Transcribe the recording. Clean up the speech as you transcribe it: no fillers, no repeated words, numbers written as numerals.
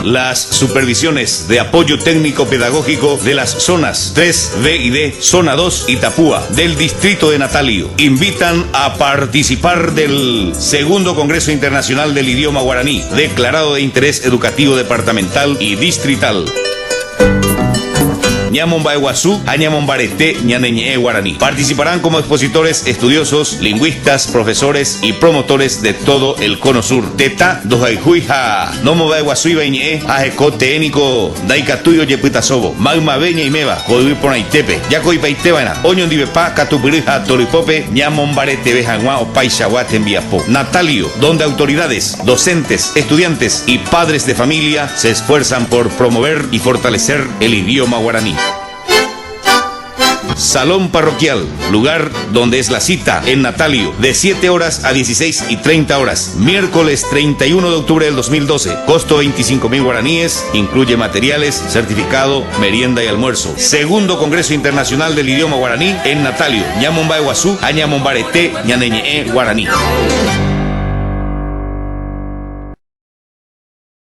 las supervisiones de apoyo técnico pedagógico de las zonas 3, B y D, zona 2 Itapúa, del distrito de Natalio. Invitan a participar del segundo Congreso Internacional del Idioma Guaraní, declarado de interés educativo departamental y distrital. Ñamombaeguazú, Añamombarete, Ñaneñe Guaraní. Participarán como expositores estudiosos, lingüistas, profesores y promotores de todo el cono sur. Teta, Dojaijuija, Nomobaeguazú y Beñe, Ajeco, Teénico, Daikatuyo, Yepitasobo, Magma Beña y Meva, Joduir Ponaitepe, Yaco y Paitebana, Oñon Divepa, Catupirija, Toripope, Ñamombarete, Bejanguá o Paixaguat en Viapó. Natalio, donde autoridades, docentes, estudiantes y padres de familia se esfuerzan por promover y fortalecer el idioma guaraní. Salón parroquial, lugar donde es la cita en Natalio, de 7 horas a 16:30 horas, miércoles 31 de octubre del 2012, costo 25.000 guaraníes, incluye materiales, certificado, merienda y almuerzo. Segundo Congreso Internacional del Idioma Guaraní en Natalio, Ñamombaeguazú, Añamombarete, Ñaneñe Guaraní.